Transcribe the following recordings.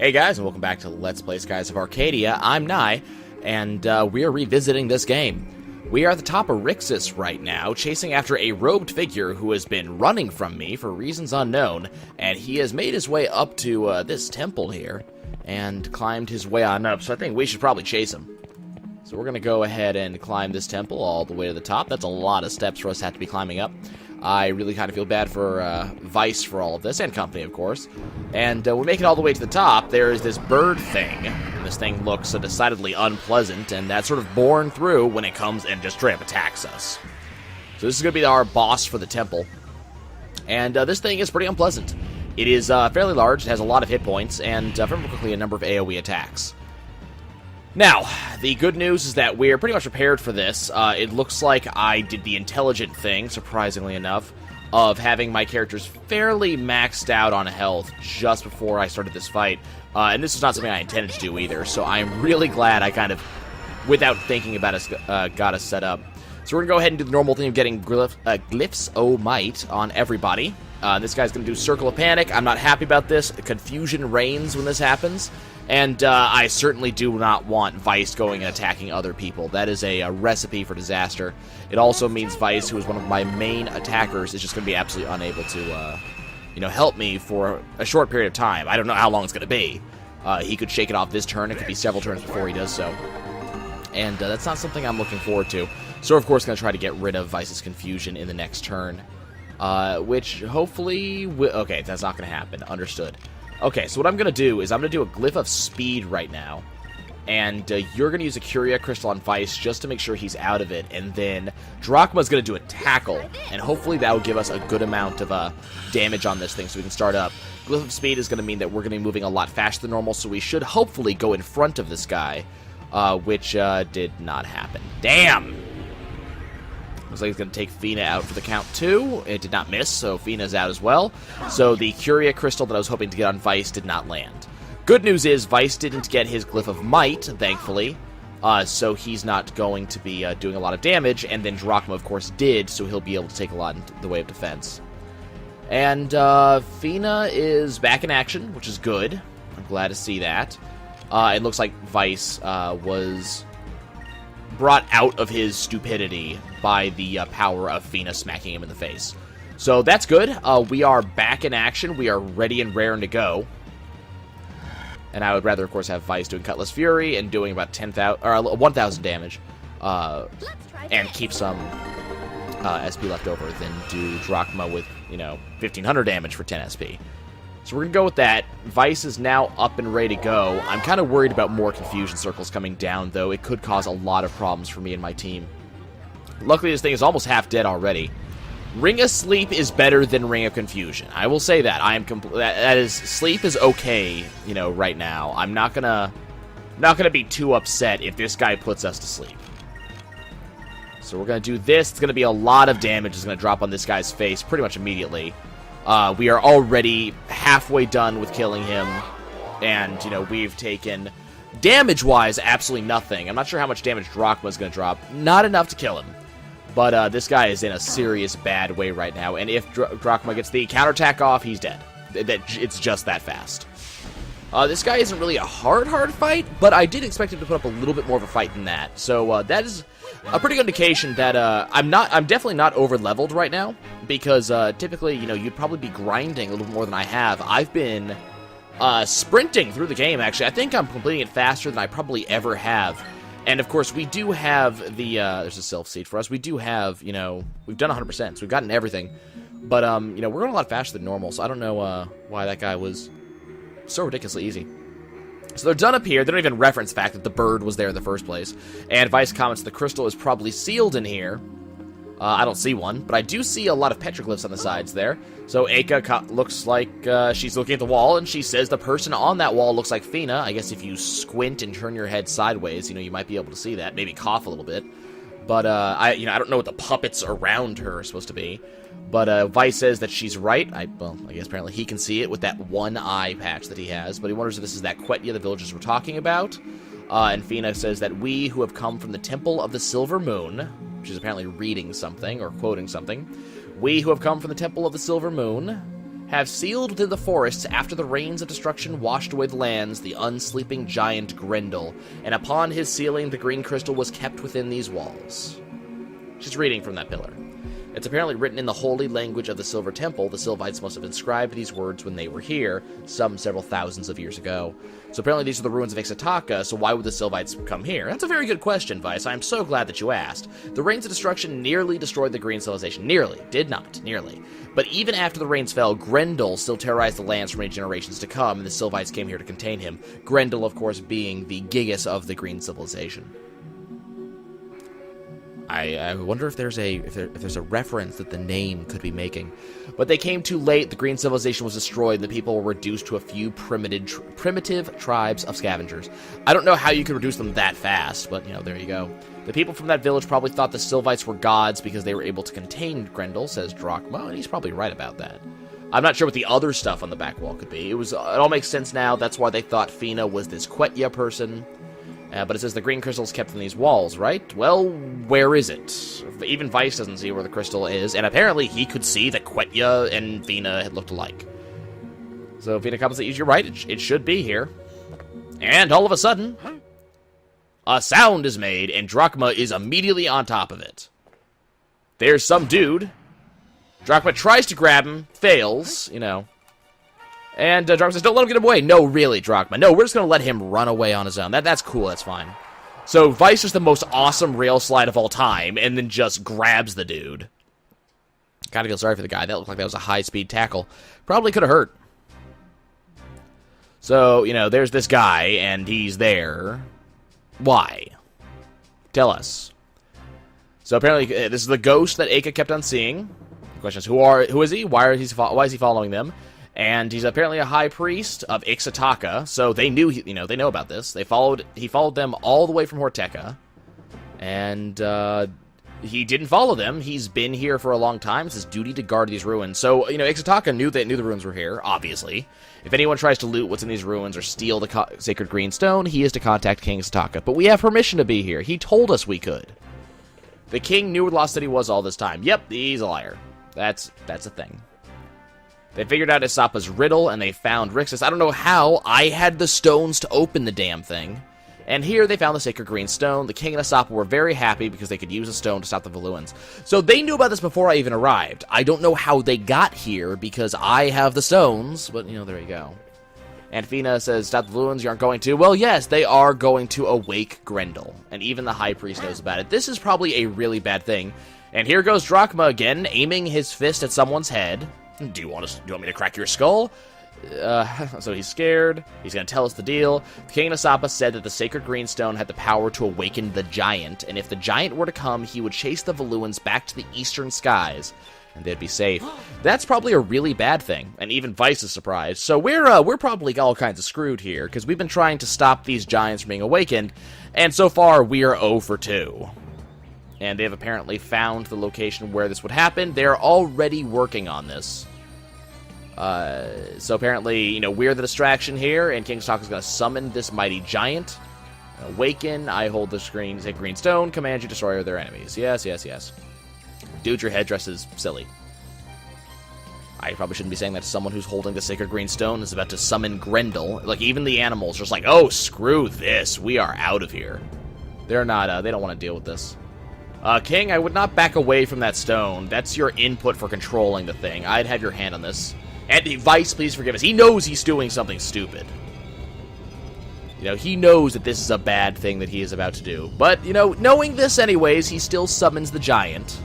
Hey guys, and welcome back to Let's Play Skies of Arcadia. I'm Nye, and we are revisiting this game. We are at the top of Rixis right now, chasing after a robed figure who has been running from me for reasons unknown, and he has made his way up to this temple here, and climbed his way on up, so I think we should probably chase him. So we're going to go ahead and climb this temple all the way to the top. That's a lot of steps for us to have to be climbing up. I really kind of feel bad for Vice for all of this, and company, of course. And we make it all the way to the top. There is this bird thing, and this thing looks decidedly unpleasant, and that's sort of born through when it comes and just straight up attacks us. So this is going to be our boss for the temple. And this thing is pretty unpleasant. It is fairly large, it has a lot of hit points, and very quickly a number of AoE attacks. Now, the good news is that we're pretty much prepared for this. It looks like I did the intelligent thing, surprisingly enough, of having my characters fairly maxed out on health just before I started this fight. And this is not something I intended to do either, so I'm really glad I kind of, without thinking about it, got us set up. So we're going to go ahead and do the normal thing of getting Glyphs O' Might on everybody. This guy's going to do Circle of Panic. I'm not happy about this. Confusion reigns when this happens. And I certainly do not want Vice going and attacking other people. That is a recipe for disaster. It also means Vice, who is one of my main attackers, is just going to be absolutely unable to, help me for a short period of time. I don't know how long it's going to be. He could shake it off this turn. It could be several turns before he does so. And that's not something I'm looking forward to. So, of course, going to try to get rid of Vice's confusion in the next turn. Which, hopefully... Okay, that's not going to happen. Understood. Okay, so what I'm going to do is I'm going to do a Glyph of Speed right now, and you're going to use a Curia Crystal on Vice just to make sure he's out of it, and then Drachma's going to do a Tackle, and hopefully that will give us a good amount of damage on this thing so we can start up. Glyph of Speed is going to mean that we're going to be moving a lot faster than normal, so we should hopefully go in front of this guy, which did not happen. Damn! Looks like he's going to take Fina out for the count 2. It did not miss, so Fina's out as well. So the Curia Crystal that I was hoping to get on Vice did not land. Good news is Vice didn't get his Glyph of Might, thankfully, so he's not going to be doing a lot of damage, and then Drachma, of course, did, so he'll be able to take a lot in the way of defense. And Fina is back in action, which is good. I'm glad to see that. It looks like Vice was brought out of his stupidity by the power of Fina smacking him in the face. So that's good. We are back in action. We are ready and raring to go. And I would rather, of course, have Vice doing Cutlass Fury and doing about 1,000 damage, and keep some SP left over than do Drachma with 1,500 damage for 10 SP. So we're going to go with that. Vice is now up and ready to go. I'm kind of worried about more confusion circles coming down, though. It could cause a lot of problems for me and my team. Luckily, this thing is almost half dead already. Ring of Sleep is better than Ring of Confusion. I will say that. Sleep is okay, right now. I'm not gonna be too upset if this guy puts us to sleep. So we're gonna do this. It's gonna be a lot of damage. It's gonna drop on this guy's face pretty much immediately. We are already halfway done with killing him, and, we've taken, damage-wise, absolutely nothing. I'm not sure how much damage Drachma's going to drop. Not enough to kill him. But this guy is in a serious bad way right now, and if Drachma gets the counterattack off, he's dead. It's just that fast. This guy isn't really a hard fight, but I did expect him to put up a little bit more of a fight than that. So that is a pretty good indication that I'm definitely not over-leveled right now, because typically, you'd probably be grinding a little more than I have. I've been sprinting through the game, actually. I think I'm completing it faster than I probably ever have. And, of course, we do have the, there's a self-seed for us. We do have, we've done 100%, so we've gotten everything. But, we're going a lot faster than normal, so I don't know why that guy was so ridiculously easy. So they're done up here. They don't even reference the fact that the bird was there in the first place. And Vice comments the crystal is probably sealed in here. I don't see one, but I do see a lot of petroglyphs on the sides there. So Aka looks like she's looking at the wall, and she says the person on that wall looks like Fina. I guess if you squint and turn your head sideways, you might be able to see that. Maybe cough a little bit. But I don't know what the puppets around her are supposed to be. But Vice says that she's right. I guess apparently he can see it with that one eye patch that he has. But he wonders if this is that Quetya the villagers were talking about. And Fina says that we who have come from the Temple of the Silver Moon, which is apparently reading something or quoting something, we who have come from the Temple of the Silver Moon have sealed within the forests after the rains of destruction washed away the lands, the unsleeping giant Grendel, and upon his sealing, the green crystal was kept within these walls. She's reading from that pillar. It's apparently written in the holy language of the Silver Temple. The Sylvites must have inscribed these words when they were here, several thousands of years ago. So apparently these are the ruins of Rik'Talish, so why would the Sylvites come here? That's a very good question, Vice. I'm so glad that you asked. The rains of destruction nearly destroyed the Green Civilization. Nearly. Did not. Nearly. But even after the rains fell, Grendel still terrorized the lands for many generations to come, and the Sylvites came here to contain him. Grendel, of course, being the Gigas of the Green Civilization. I wonder if there's a reference that the name could be making. But they came too late, the Green Civilization was destroyed, and the people were reduced to a few primitive tribes of scavengers. I don't know how you could reduce them that fast, but, there you go. The people from that village probably thought the Sylvites were gods because they were able to contain Grendel, says Drachma, and he's probably right about that. I'm not sure what the other stuff on the back wall could be. It all makes sense now. That's why they thought Fina was this Quenya person. But it says the green crystal is kept in these walls, right? Well, where is it? Even Vice doesn't see where the crystal is, and apparently he could see that Quenya and Fina had looked alike. So Fina comes to you're right, it should be here. And all of a sudden, a sound is made, and Drachma is immediately on top of it. There's some dude. Drachma tries to grab him, fails, And Drachma says, don't let him get away. No, really, Drachma. No, we're just going to let him run away on his own. That's cool, that's fine. So Vice is the most awesome rail slide of all time, and then just grabs the dude. Gotta feel sorry for the guy. That looked like that was a high-speed tackle. Probably could have hurt. So, there's this guy, and he's there. Why? Tell us. So apparently, this is the ghost that Aka kept on seeing. The question is, who is he? Why is he following them? And he's apparently a high priest of Rik'Talish, so they knew, they know about this. He followed them all the way from Horteka, and he didn't follow them. He's been here for a long time. It's his duty to guard these ruins. So, Rik'Talish knew the ruins were here, obviously. If anyone tries to loot what's in these ruins or steal the sacred green stone, he is to contact King Rik'Talish. But we have permission to be here. He told us we could. The king knew where the Lost City was all this time. Yep, he's a liar. That's a thing. They figured out Isapa's riddle, and they found Rixis. I don't know how. I had the stones to open the damn thing. And here they found the sacred green stone. The king and Isapa were very happy because they could use a stone to stop the Valuans. So they knew about this before I even arrived. I don't know how they got here because I have the stones, but, there you go. And Fina says, stop the Valuans, you aren't going to. Well, yes, they are going to awake Grendel. And even the high priest knows about it. This is probably a really bad thing. And here goes Drachma again, aiming his fist at someone's head. Do you want me to crack your skull? So he's scared. He's going to tell us the deal. The king of Isapa said that the sacred green stone had the power to awaken the giant, and if the giant were to come, he would chase the Valuans back to the eastern skies, and they'd be safe. That's probably a really bad thing, and even Vice is surprised. So we're probably all kinds of screwed here, because we've been trying to stop these giants from being awakened, and so far we are 0 for 2. And they have apparently found the location where this would happen. They're already working on this. So apparently, we're the distraction here, and King Rik'Talish is going to summon this mighty giant. Awaken, I hold the sacred green stone, command you destroy their enemies. Yes, yes, yes. Dude, your headdress is silly. I probably shouldn't be saying that to someone who's holding the sacred green stone is about to summon Grendel. Like, even the animals are just like, oh, screw this, we are out of here. They're not, they don't want to deal with this. King, I would not back away from that stone. That's your input for controlling the thing. I'd have your hand on this. And Vice, please forgive us. He knows he's doing something stupid. He knows that this is a bad thing that he is about to do. But, knowing this anyways, he still summons the giant.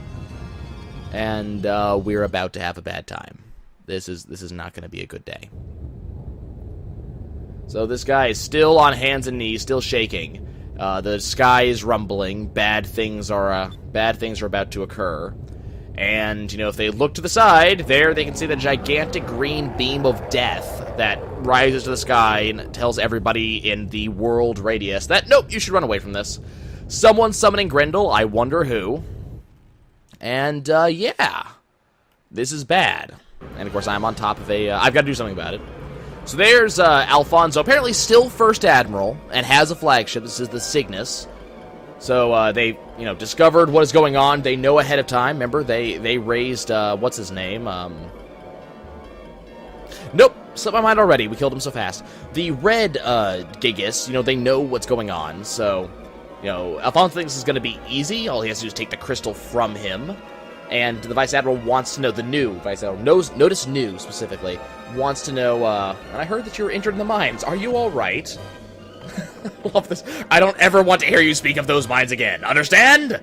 And, we're about to have a bad time. This is not going to be a good day. So this guy is still on hands and knees, still shaking. The sky is rumbling. Bad things are about to occur. And, if they look to the side, there they can see the gigantic green beam of death that rises to the sky and tells everybody in the world radius that, nope, you should run away from this. Someone's summoning Grendel, I wonder who. And, yeah. This is bad. And, of course, I'm on top of I've got to do something about it. So there's Alfonso, apparently still First Admiral, and has a flagship. This is the Cygnus. So they, discovered what is going on. They know ahead of time. Remember, they raised, what's his name? Nope, slipped my mind already. We killed him so fast. The red Gigas, they know what's going on, so, Alphonse thinks it's going to be easy. All he has to do is take the crystal from him. And the Vice Admiral wants to know, the new Vice Admiral, notice new specifically, wants to know, and I heard that you were injured in the mines. Are you alright? Love this. I don't ever want to hear you speak of those mines again. Understand?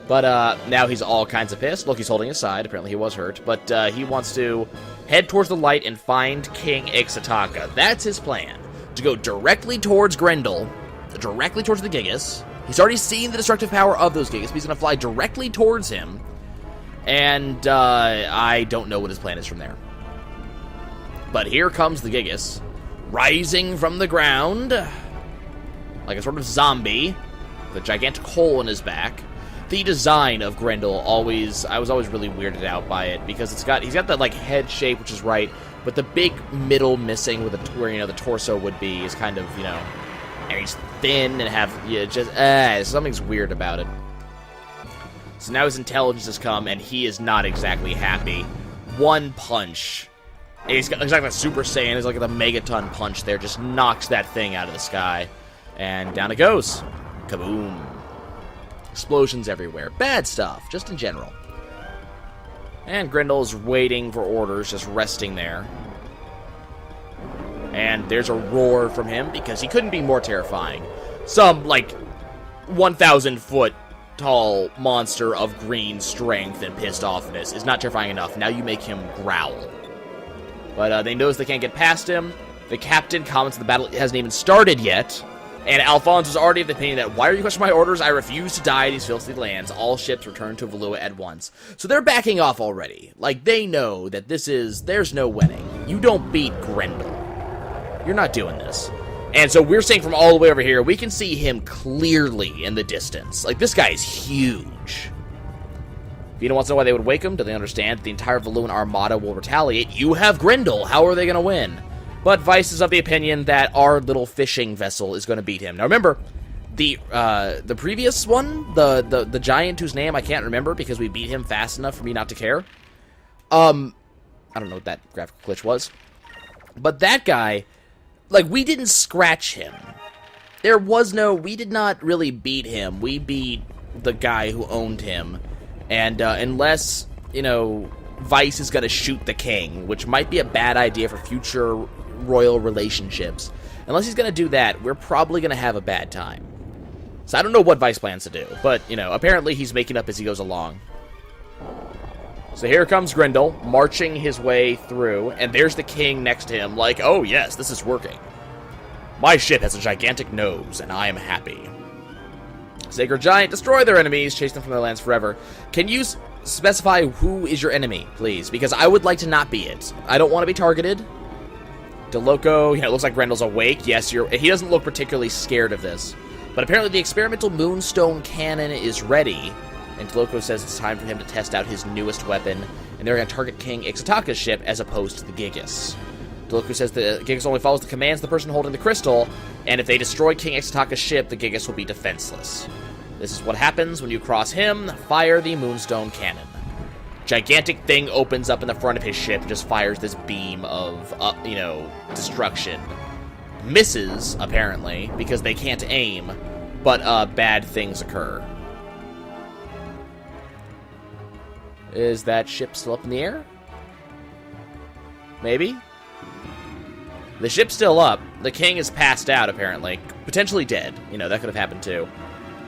But now he's all kinds of pissed. Look, he's holding his side. Apparently he was hurt. But he wants to head towards the light and find King Ix'ataka. That's his plan. To go directly towards Grendel, directly towards the Gigas. He's already seen the destructive power of those Gigas, but he's going to fly directly towards him. And I don't know what his plan is from there. But here comes the Gigas, rising from the ground like a sort of zombie, with a gigantic hole in his back. The design of Grendel I was always really weirded out by it, because he's got that like head shape, which is right, but the big middle missing where the torso would be is kind of, and he's thin and something's weird about it. So now his intelligence has come, and he is not exactly happy. One punch. He's like a Super Saiyan. He's like the Megaton punch there. Just knocks that thing out of the sky. And down it goes. Kaboom. Explosions everywhere. Bad stuff, just in general. And Grendel's waiting for orders, just resting there. And there's a roar from him, because he couldn't be more terrifying. Some, 1,000-foot tall monster of green strength and pissed offness is not terrifying enough. Now you make him growl. But they notice they can't get past him. The captain comments the battle hasn't even started yet. And Alphonse was already of the opinion that, why are you questioning my orders? I refuse to die in these filthy lands. All ships return to Valua at once. So they're backing off already. They know that there's no winning. You don't beat Grendel. You're not doing this. And so we're seeing from all the way over here, we can see him clearly in the distance. This guy is huge. If you don't want to know why they would wake him, do they understand that the entire Valuan armada will retaliate? You have Grendel. How are they going to win? But Vice is of the opinion that our little fishing vessel is going to beat him. Now remember, the previous one, the giant whose name I can't remember because we beat him fast enough for me not to care. I don't know what that graphical glitch was. But that guy, we didn't scratch him. We did not really beat him. We beat the guy who owned him. And unless, Vice is going to shoot the king, which might be a bad idea for future royal relationships. Unless he's going to do that, we're probably going to have a bad time. So I don't know what Vice plans to do, but, apparently he's making up as he goes along. So here comes Grendel, marching his way through, and there's the king next to him, oh yes, this is working. My ship has a gigantic nose, and I am happy. Sacred Giant, destroy their enemies, chase them from their lands forever. Can you specify who is your enemy, please? Because I would like to not be it. I don't want to be targeted. DeLoco, it looks like Grendel's awake. Yes, he doesn't look particularly scared of this. But apparently the experimental Moonstone Cannon is ready. And DeLoco says it's time for him to test out his newest weapon. And they're going to target King Ix'ataka's ship as opposed to the Gigas. DeLoco says the Gigas only follows the commands of the person holding the crystal. And if they destroy King Ix'ataka's ship, the Gigas will be defenseless. This is what happens when you cross him. Fire the Moonstone Cannon. Gigantic thing opens up in the front of his ship and just fires this beam of, destruction. Misses, apparently, because they can't aim, but bad things occur. Is that ship still up in the air? Maybe? The ship's still up. The king is passed out, apparently. Potentially dead. That could have happened too.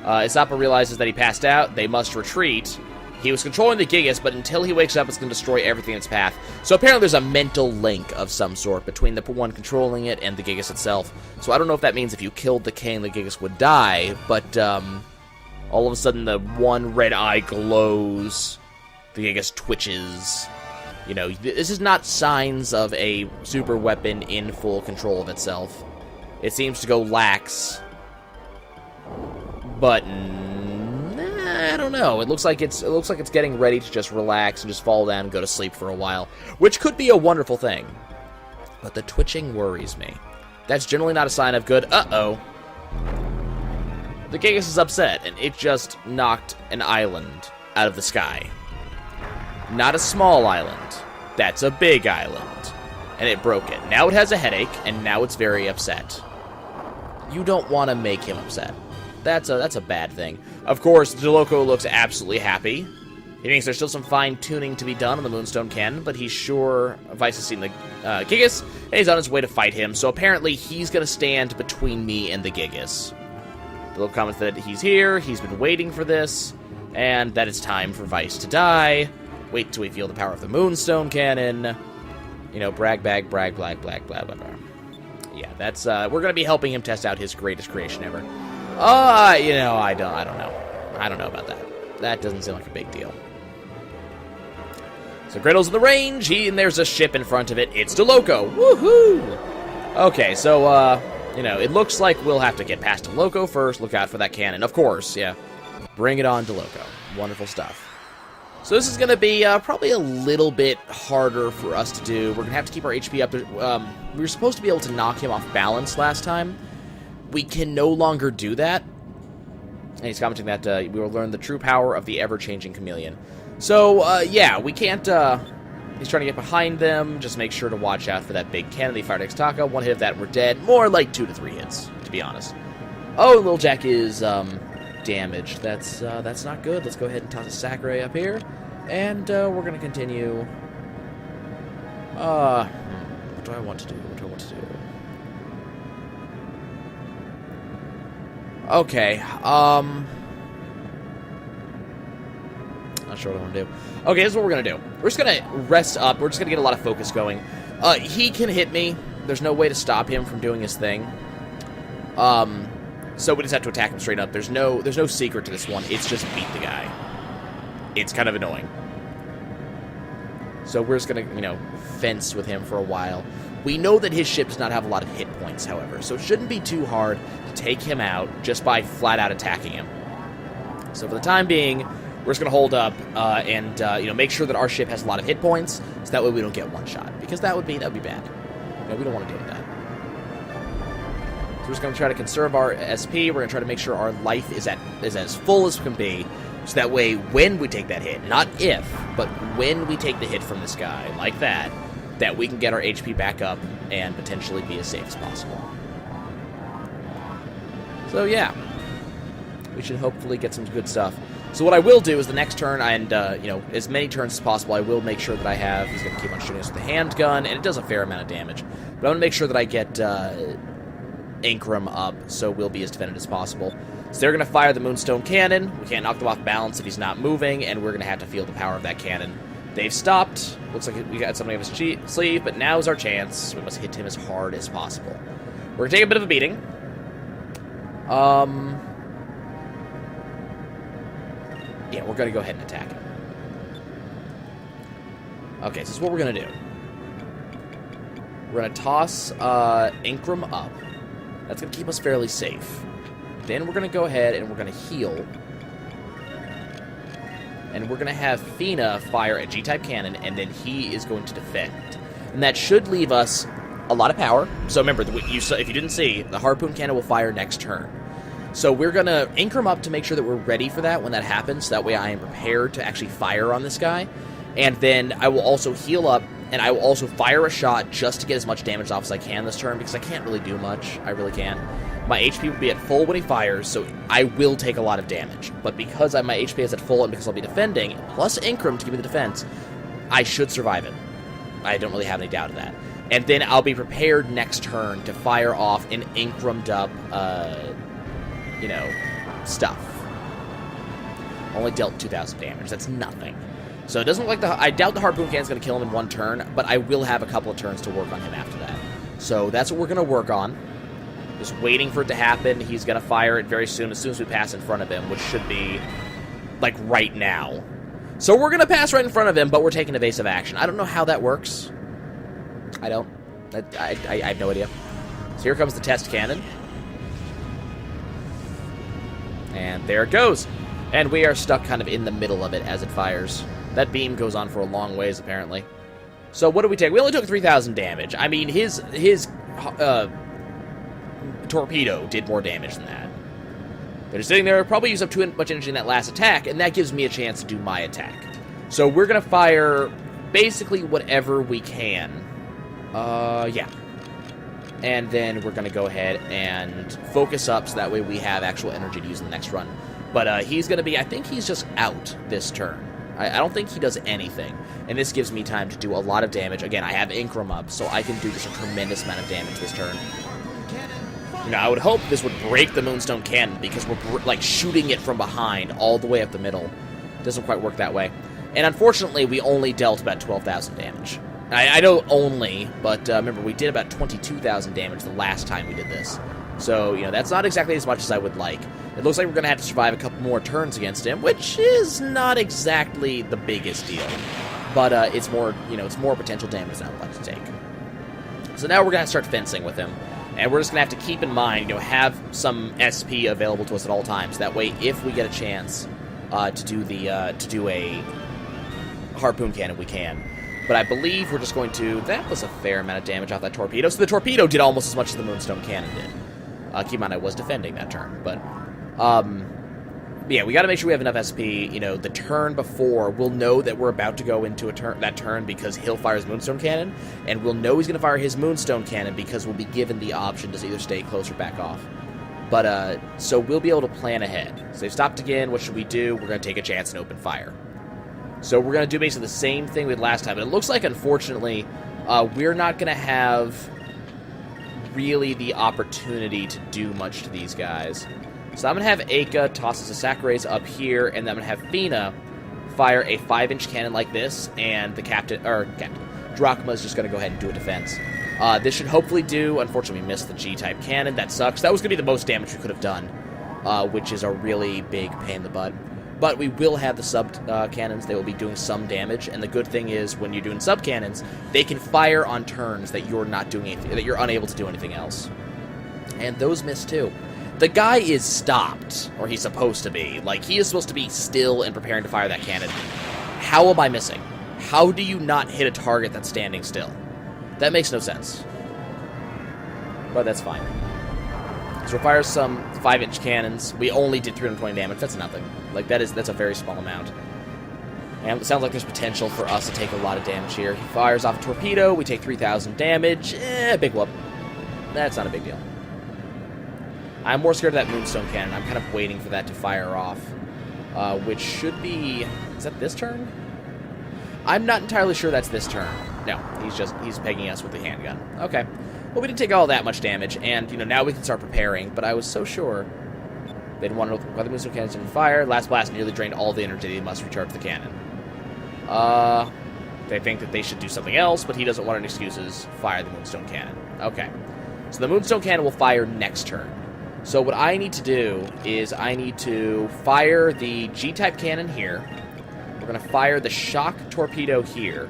Isapa realizes that he passed out. They must retreat. He was controlling the Gigas, but until he wakes up, it's going to destroy everything in its path. So apparently there's a mental link of some sort between the one controlling it and the Gigas itself. So I don't know if that means if you killed the king, the Gigas would die, but all of a sudden the one red eye glows, the Gigas twitches. This is not signs of a super weapon in full control of itself. It seems to go lax, but I don't know. It looks like it's getting ready to just relax and just fall down and go to sleep for a while, which could be a wonderful thing. But the twitching worries me. That's generally not a sign of good. Uh-oh. The Gigas is upset, and it just knocked an island out of the sky. Not a small island. That's a big island. and it broke it. Now it has a headache, and now it's very upset. You don't want to make him upset. That's a bad thing. Of course, DeLoco looks absolutely happy. He thinks there's still some fine-tuning to be done on the Moonstone Cannon, but he's sure Vice has seen the Gigas, and he's on his way to fight him, so apparently he's going to stand between me and the Gigas. DeLoco comments that he's here, he's been waiting for this, and that it's time for Vice to die. Wait till we feel the power of the Moonstone Cannon. You know, brag, bag, brag, blag, blag, blah, blah, blah. Yeah, that's, we're going to be helping him test out his greatest creation ever. You know, I don't know. I don't know about that. That doesn't seem like a big deal. So Griddle's in the range, and there's a ship in front of it. It's DeLoco. Woohoo! Okay, so, you know, it looks like we'll have to get past DeLoco first. Look out for that cannon. Of course, yeah. Bring it on, DeLoco. Wonderful stuff. So this is going to be probably a little bit harder for us to do. We're going to have to keep our HP up. We were supposed to be able to knock him off balance last time. We can no longer do that. And he's commenting that we will learn the true power of the ever-changing Chameleon. So, yeah, we can't... he's trying to get behind them. Just make sure to watch out for that big cannon. They fired X-Taka. One hit of that, we're dead. More like 2 to 3 hits, to be honest. Oh, Little Jack is damaged. That's not good. Let's go ahead and toss a Sakurai up here. And we're going to continue... what do I want to do? What do I want to do? Okay, not sure what I want to do. Okay, this is what we're going to do. We're just going to rest up. We're just going to get a lot of focus going. He can hit me. There's no way to stop him from doing his thing. So we just have to attack him straight up. There's no secret to this one. It's just beat the guy. It's kind of annoying. So we're just going to, you know, fence with him for a while. We know that his ship does not have a lot of hit points, however, so it shouldn't be too hard to take him out just by flat-out attacking him. So for the time being, we're just going to hold up and you know, make sure that our ship has a lot of hit points, so that way we don't get one shot, because that would be bad. You know, we don't want to deal with that. So we're just going to try to conserve our SP. We're going to try to make sure our life is as full as can be, so that way when we take that hit, not if, but when we take the hit from this guy, like that we can get our HP back up and potentially be as safe as possible. So yeah, we should hopefully get some good stuff. So what I will do is the next turn, and you know, as many turns as possible, I will make sure that I have, he's going to keep on shooting us with the handgun, and it does a fair amount of damage. But I'm going to make sure that I get Ankrum up, so we'll be as defended as possible. So they're going to fire the Moonstone Cannon. We can't knock them off balance if he's not moving, and we're going to have to feel the power of that cannon. They've stopped. Looks like we got something up his sleeve, but now's our chance. We must hit him as hard as possible. We're going to take a bit of a beating. Yeah, we're going to go ahead and attack him. Okay, so this is what we're going to do. We're going to toss Ankrum up. That's going to keep us fairly safe. Then we're going to go ahead and we're going to heal. And we're going to have Fina fire a G-type cannon, and then he is going to defend. And that should leave us a lot of power. So remember, if you didn't see, the Harpoon Cannon will fire next turn. So we're going to anchor him up to make sure that we're ready for that when that happens. That way I am prepared to actually fire on this guy. And then I will also heal up, and I will also fire a shot just to get as much damage off as I can this turn, because I can't really do much. I really can't. My HP will be at full when he fires, so I will take a lot of damage. But because my HP is at full and because I'll be defending, plus Ankrum to give me the defense, I should survive it. I don't really have any doubt of that. And then I'll be prepared next turn to fire off an Ankrumed up, you know, stuff. Only dealt 2,000 damage. That's nothing. So it doesn't look like I doubt the Harpoon Cannon's going to kill him in one turn, but I will have a couple of turns to work on him after that. So that's what we're going to work on. Just waiting for it to happen. He's going to fire it very soon, as we pass in front of him, which should be, like, right now. So we're going to pass right in front of him, but we're taking evasive action. I don't know how that works. I don't. I have no idea. So here comes the test cannon. And there it goes. And we are stuck kind of in the middle of it as it fires. That beam goes on for a long ways, apparently. So what did we take? We only took 3,000 damage. I mean, his torpedo did more damage than that. They're just sitting there, probably use up too much energy in that last attack, and that gives me a chance to do my attack. So we're going to fire basically whatever we can Yeah. And then we're going to go ahead and focus up so that way we have actual energy to use in the next run. But he's going to be, I think he's just out this turn. I don't think he does anything. And this gives me time to do a lot of damage. Again, I have Incrum up, so I can do just a tremendous amount of damage this turn. You know, I would hope this would break the Moonstone Cannon because we're, like, shooting it from behind all the way up the middle. Doesn't quite work that way. And unfortunately, we only dealt about 12,000 damage. I know only, but remember, we did about 22,000 damage the last time we did this. So, you know, that's not exactly as much as I would like. It looks like we're going to have to survive a couple more turns against him, which is not exactly the biggest deal. But it's more, you know, it's more potential damage than I would like to take. So now we're going to start fencing with him. And we're just going to have to keep in mind, you know, have some SP available to us at all times. That way, if we get a chance to do a harpoon cannon, we can. But I believe we're just going to... That was a fair amount of damage off that torpedo. So the torpedo did almost as much as the Moonstone Cannon did. Keep in mind, I was defending that turn. But, yeah, we got to make sure we have enough SP. You know, the turn before, we'll know that we're about to go into that turn because he'll fire his Moonstone Cannon. And we'll know he's going to fire his Moonstone Cannon because we'll be given the option to either stay close or back off. But, so we'll be able to plan ahead. So they've stopped again. What should we do? We're going to take a chance and open fire. So we're going to do basically the same thing we did last time. But it looks like, unfortunately, we're not going to have really the opportunity to do much to these guys. So I'm going to have Aka toss us a Sakurais up here, and then I'm going to have Fina fire a 5-inch cannon like this, and the Drachma is just going to go ahead and do a defense. This should hopefully do... Unfortunately, we missed the G-type cannon. That sucks. That was going to be the most damage we could have done, which is a really big pain in the butt. But we will have the sub-cannons. They will be doing some damage, and the good thing is, when you're doing sub-cannons, they can fire on turns that you're not doing anything, that you're unable to do anything else. And those miss, too. The guy is stopped, or he's supposed to be. Like, he is supposed to be still and preparing to fire that cannon. How am I missing? How do you not hit a target that's standing still? That makes no sense. But that's fine. So we'll fire some 5-inch cannons. We only did 320 damage. That's nothing. Like, that's a very small amount. And it sounds like there's potential for us to take a lot of damage here. He fires off a torpedo. We take 3,000 damage. Big whoop. That's not a big deal. I'm more scared of that Moonstone Cannon. I'm kind of waiting for that to fire off. Which should be... Is that this turn? I'm not entirely sure that's this turn. No, he's pegging us with the handgun. Okay. Well, we didn't take all that much damage, and, you know, now we can start preparing, but I was so sure they didn't want to know why the Moonstone Cannon's didn't fire. Last blast nearly drained all the energy. They must recharge the cannon. They think that they should do something else, but he doesn't want any excuses. Fire the Moonstone Cannon. Okay. So the Moonstone Cannon will fire next turn. So what I need to do is I need to fire the G-type cannon here. We're going to fire the shock torpedo here,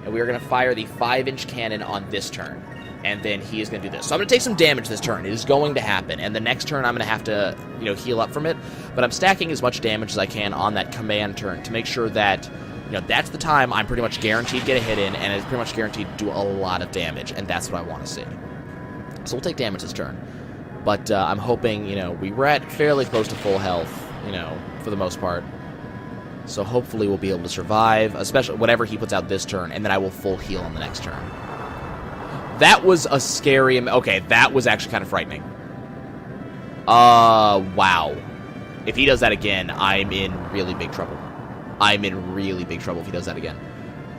and we are going to fire the 5-inch cannon on this turn. And then he is going to do this. So I'm going to take some damage this turn. It is going to happen. And the next turn, I'm going to have to, you know, heal up from it. But I'm stacking as much damage as I can on that command turn to make sure that, you know, that's the time I'm pretty much guaranteed to get a hit in, and it's pretty much guaranteed to do a lot of damage. And that's what I want to see. So we'll take damage this turn. But I'm hoping, you know, we were at fairly close to full health, you know, for the most part. So hopefully we'll be able to survive, especially whatever he puts out this turn, and then I will full heal on the next turn. That was a scary... Okay, that was actually kind of frightening. Wow. If he does that again, I'm in really big trouble. I'm in really big trouble if he does that again.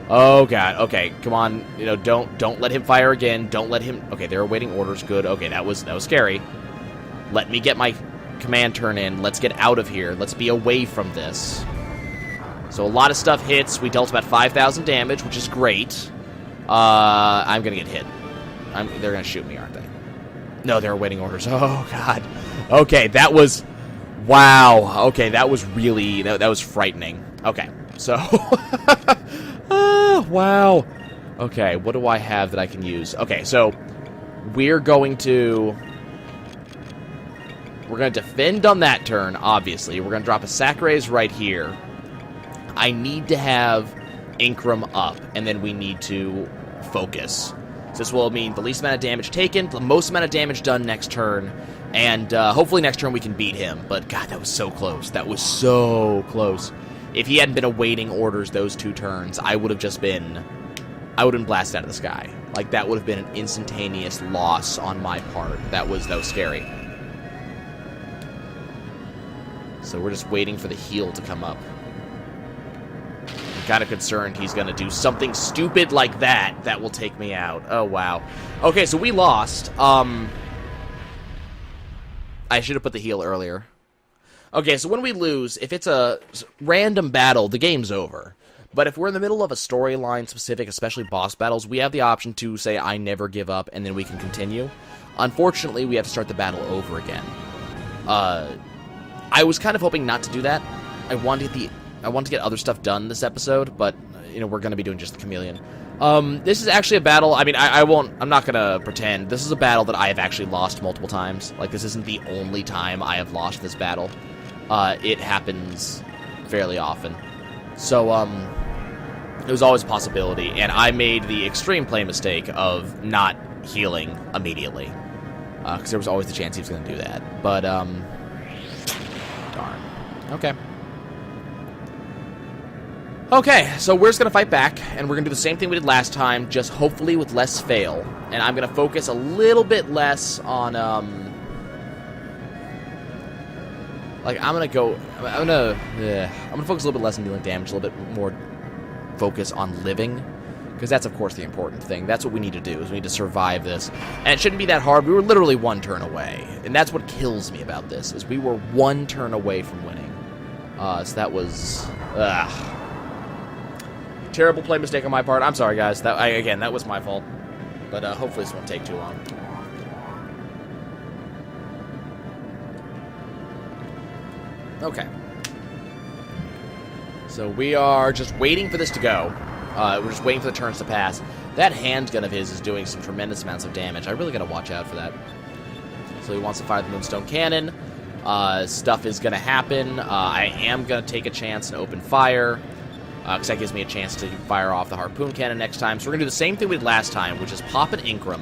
Oh, God. Okay, come on. You know, don't let him fire again. Don't let him... Okay, they're awaiting orders. Good. Okay, that was scary. Let me get my command turn in. Let's get out of here. Let's be away from this. So a lot of stuff hits. We dealt about 5,000 damage, which is great. I'm going to get hit. They're going to shoot me, aren't they? No, they're awaiting orders. Oh, God. Okay, that was... Wow. Okay, that was really... That was frightening. Okay, so... wow. Okay, what do I have that I can use? Okay, so... We're going to defend on that turn, obviously. We're going to drop a Sakurais right here. I need to have Incrum up, and then we need to focus. So this will mean the least amount of damage taken, the most amount of damage done next turn, and hopefully next turn we can beat him. But, God, that was so close. That was so close. If he hadn't been awaiting orders those 2 turns, I would have been blasted out of the sky. Like, that would have been an instantaneous loss on my part. That was scary. So we're just waiting for the heal to come up. I'm kind of concerned he's going to do something stupid like that will take me out. Oh, wow. Okay, so we lost. I should have put the heal earlier. Okay, so when we lose, if it's a random battle, the game's over. But if we're in the middle of a storyline specific, especially boss battles, we have the option to say, I never give up, and then we can continue. Unfortunately, we have to start the battle over again. I was kind of hoping not to do that. I wanted to get other stuff done this episode, but, you know, we're going to be doing just the Chameleon. This is actually a battle, I mean, I'm not going to pretend. This is a battle that I have actually lost multiple times. Like, this isn't the only time I have lost this battle. It happens fairly often. So, it was always a possibility, and I made the extreme play mistake of not healing immediately. Because there was always the chance he was going to do that. But, darn. Okay. Okay, so we're just going to fight back, and we're going to do the same thing we did last time, just hopefully with less fail. And I'm going to focus a little bit less on, like, I'm going to focus a little bit less on dealing damage, a little bit more focus on living, because that's, of course, the important thing. That's what we need to do, is we need to survive this. And it shouldn't be that hard. We were literally one turn away, and that's what kills me about this, is we were one turn away from winning. So that was... terrible play mistake on my part. I'm sorry, guys. Again, that was my fault. But hopefully this won't take too long. Okay. So we are just waiting for this to go. We're just waiting for the turns to pass. That handgun of his is doing some tremendous amounts of damage. I really gotta watch out for that. So he wants to fire the Moonstone Cannon. Stuff is gonna happen. I am gonna take a chance and open fire. Because that gives me a chance to fire off the Harpoon Cannon next time. So we're going to do the same thing we did last time, which is pop an Incrum,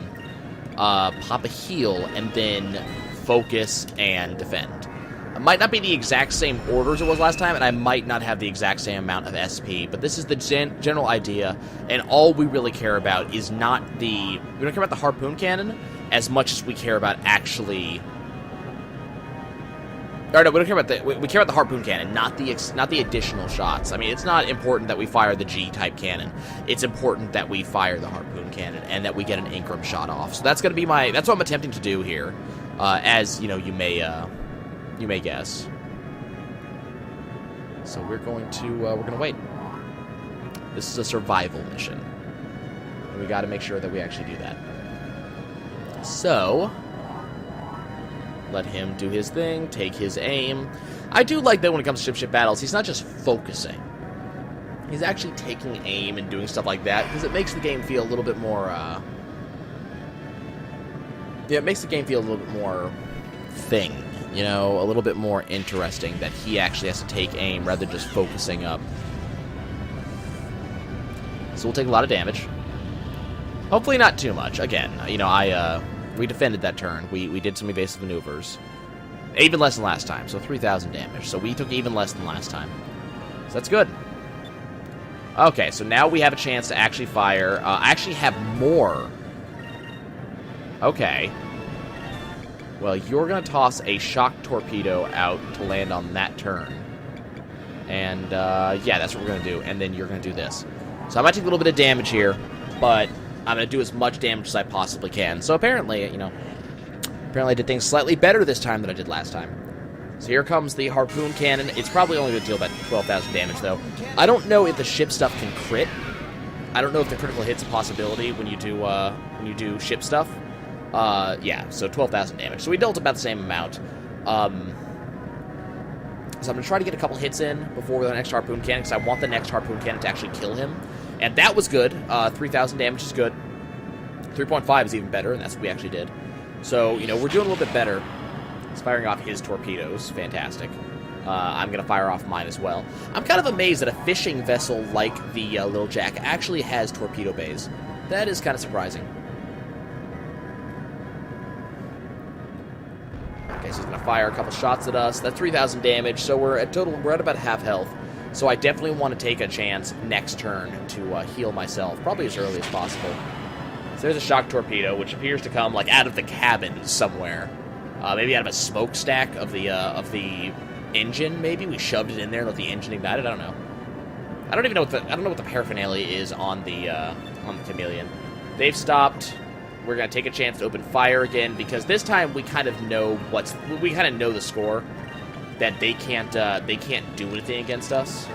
pop a heal, and then focus and defend. It might not be the exact same order as it was last time, and I might not have the exact same amount of SP, but this is the general idea, and all we really care about is not the... We don't care about the Harpoon Cannon as much as we care about actually... Or no, we don't care about the... We care about the Harpoon Cannon, not the additional shots. I mean, it's not important that we fire the G-type cannon. It's important that we fire the Harpoon Cannon and that we get an Incrum shot off. So that's going to be my... That's what I'm attempting to do here, as, you know, you may guess. So we're going to wait. This is a survival mission. And we got to make sure that we actually do that. So... Let him do his thing, take his aim. I do like that when it comes to ship battles, he's not just focusing. He's actually taking aim and doing stuff like that, because it makes the game feel a little bit more, yeah, it makes the game feel a little bit more thing, you know, a little bit more interesting that he actually has to take aim rather than just focusing up. So we'll take a lot of damage. Hopefully not too much. Again, you know, we defended that turn. We did some evasive maneuvers. Even less than last time, so 3,000 damage. So we took even less than last time. So that's good. Okay, so now we have a chance to actually fire. I actually have more. Okay. Well, you're going to toss a shock torpedo out to land on that turn. And, yeah, that's what we're going to do. And then you're going to do this. So I might take a little bit of damage here, but... I'm going to do as much damage as I possibly can. So apparently, you know, I did things slightly better this time than I did last time. So here comes the Harpoon Cannon. It's probably only going to deal about 12,000 damage, though. I don't know if the ship stuff can crit. I don't know if the critical hit's a possibility when you do ship stuff. Yeah, so 12,000 damage. So we dealt about the same amount. So I'm going to try to get a couple hits in before the next Harpoon Cannon, because I want the next Harpoon Cannon to actually kill him. And that was good. 3,000 damage is good. 3.5 is even better, and that's what we actually did. So, you know, we're doing a little bit better. He's firing off his torpedoes. Fantastic. I'm going to fire off mine as well. I'm kind of amazed that a fishing vessel like the Little Jack actually has torpedo bays. That is kind of surprising. Okay, so he's going to fire a couple shots at us. That's 3,000 damage, so we're at about half health. So I definitely want to take a chance next turn to heal myself, probably as early as possible. So there's a shock torpedo, which appears to come, like, out of the cabin somewhere. Maybe out of a smokestack of the engine, maybe? We shoved it in there and let the engine ignite it? I don't know. I don't know what the paraphernalia is on the Chameleon. They've stopped. We're gonna take a chance to open fire again, because this time we kind of know we kind of know the score, that they can't do anything against us.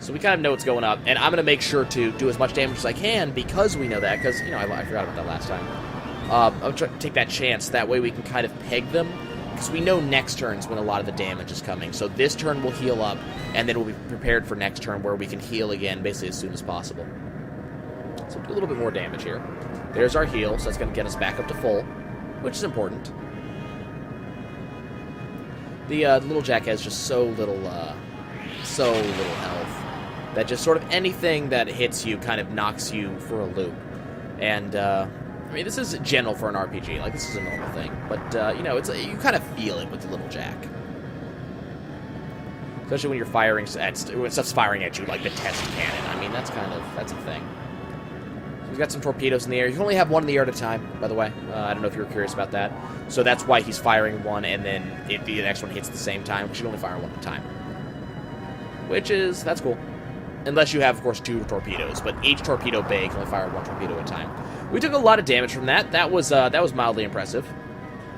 So we kind of know what's going up, and I'm gonna make sure to do as much damage as I can, because we know that, because, you know, I forgot about that last time. I'll try to take that chance, that way we can kind of peg them, because we know next turn's when a lot of the damage is coming. So this turn we'll heal up, and then we'll be prepared for next turn where we can heal again basically as soon as possible. So do a little bit more damage here. There's our heal, so that's going to get us back up to full, which is important. The little Jack has just so little health that just sort of anything that hits you kind of knocks you for a loop. And, I mean, this is general for an RPG. Like, this is a normal thing. But, you know, you kind of feel it with the little Jack. Especially when you're firing when stuff's firing at you, like the test cannon. I mean, that's a thing. So we've got some torpedoes in the air. You can only have one in the air at a time, by the way. I don't know if you were curious about that. So that's why he's firing one, and then the next one hits at the same time, because you can only fire one at a time. That's cool. Unless you have, of course, 2 torpedoes, but each torpedo bay can only fire 1 torpedo at a time. We took a lot of damage from that. That was mildly impressive.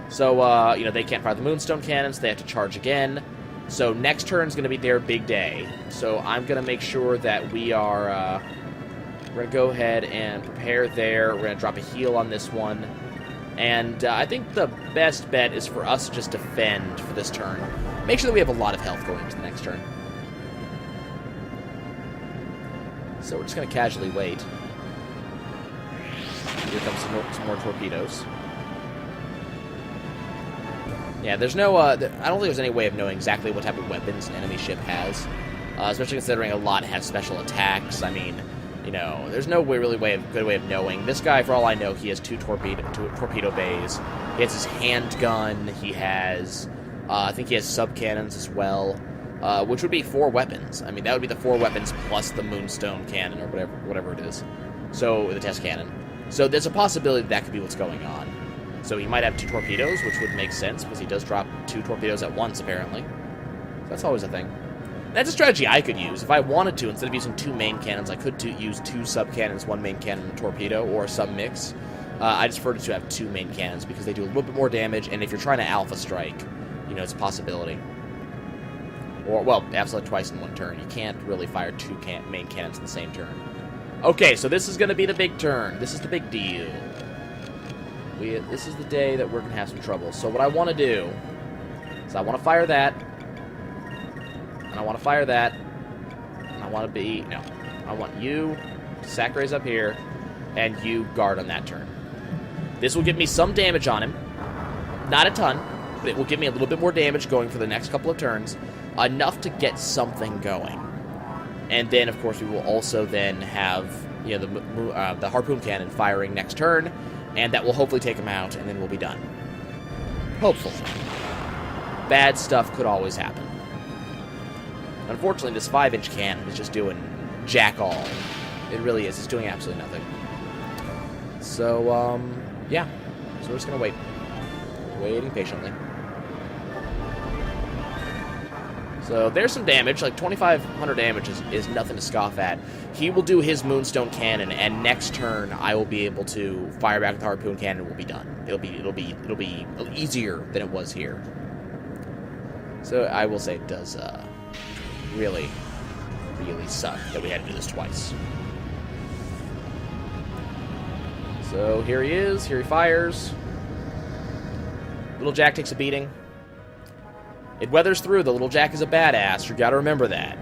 So, you know, they can't fire the Moonstone cannons. They have to charge again. So next turn's going to be their big day. So I'm going to make sure that we are... we're going to go ahead and prepare there. We're going to drop a heal on this one. And I think the best bet is for us to just defend for this turn. Make sure that we have a lot of health going into the next turn. So we're just going to casually wait. Here comes some more torpedoes. Yeah, there's no... I don't think there's any way of knowing exactly what type of weapons an enemy ship has. Especially considering a lot have special attacks. I mean, you know, there's no good way of knowing. This guy, for all I know, he has 2 torpedo bays. He has his handgun. He has... I think he has sub-cannons as well. Which would be 4 weapons. I mean, that would be the 4 weapons plus the Moonstone cannon, or whatever it is. So, the test cannon. So there's a possibility that could be what's going on. So he might have 2 torpedoes, which would make sense, because he does drop 2 torpedoes at once, apparently. So that's always a thing. That's a strategy I could use. If I wanted to, instead of using 2 main cannons, I could use 2 sub-cannons, 1 main cannon and a torpedo, or some mix. I just prefer to have 2 main cannons, because they do a little bit more damage, and if you're trying to alpha strike, you know, it's a possibility. Or, well, absolutely twice in 1 turn. You can't really fire 2 main cannons in the same turn. Okay, so this is going to be the big turn. This is the big deal. This is the day that we're going to have some trouble. So what I want to do is I want to fire that. And I want to fire that. And I want to I want you to sack raise up here. And you guard on that turn. This will give me some damage on him. Not a ton, but it will give me a little bit more damage going for the next couple of turns. Enough to get something going. And then, of course, we will also then have, you know, the harpoon cannon firing next turn, and that will hopefully take him out, and then we'll be done. Hopefully. Bad stuff could always happen. Unfortunately, this 5-inch cannon is just doing jack all. It really is. It's doing absolutely nothing. So, yeah. So we're just going to wait. Waiting patiently. So there's some damage, like 2,500 damage is nothing to scoff at. He will do his Moonstone cannon, and next turn I will be able to fire back with the harpoon cannon. And we'll be done. It'll be easier than it was here. So I will say it does really suck that we had to do this twice. So here he is. Here he fires. Little Jack takes a beating. It weathers through. The little Jack is a badass. You gotta remember that.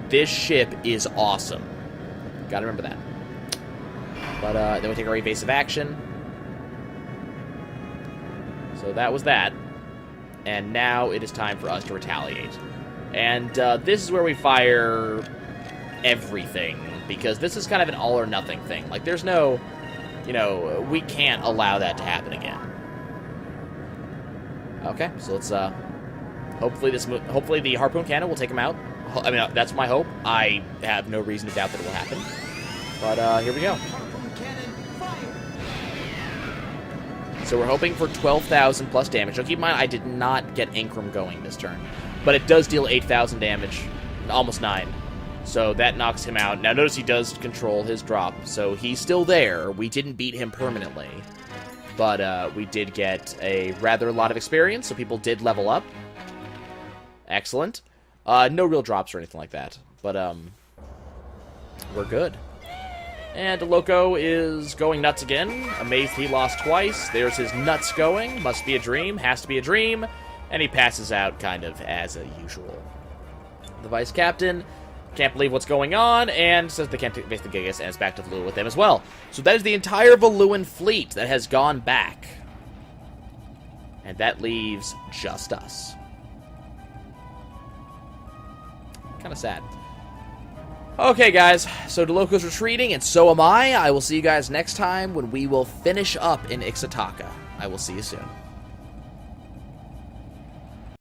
This ship is awesome. Gotta remember that. But then we take our evasive action. So that was that. And now it is time for us to retaliate. And this is where we fire everything. Because this is kind of an all-or-nothing thing. Like, there's no... You know, we can't allow that to happen again. Okay, so let's... Hopefully the harpoon cannon will take him out. I mean, that's my hope. I have no reason to doubt that it will happen. But here we go. So we're hoping for 12,000 plus damage. Now keep in mind, I did not get Ankrum going this turn. But it does deal 8,000 damage. Almost 9. So that knocks him out. Now notice he does control his drop. So he's still there. We didn't beat him permanently. But we did get a rather lot of experience. So people did level up. Excellent. No real drops or anything like that. But we're good. And Loco is going nuts again. Amazed he lost twice. There's his nuts going. Must be a dream. Has to be a dream. And he passes out kind of as usual. The vice captain can't believe what's going on, and says they can't basically get us, and it's back to Valua with them as well. So that is the entire Valuan fleet that has gone back. And that leaves just us. Kind of sad. Okay, guys, so Doloco's retreating, and so am I. I will see you guys next time when we will finish up in Ix'ataka. I will see you soon.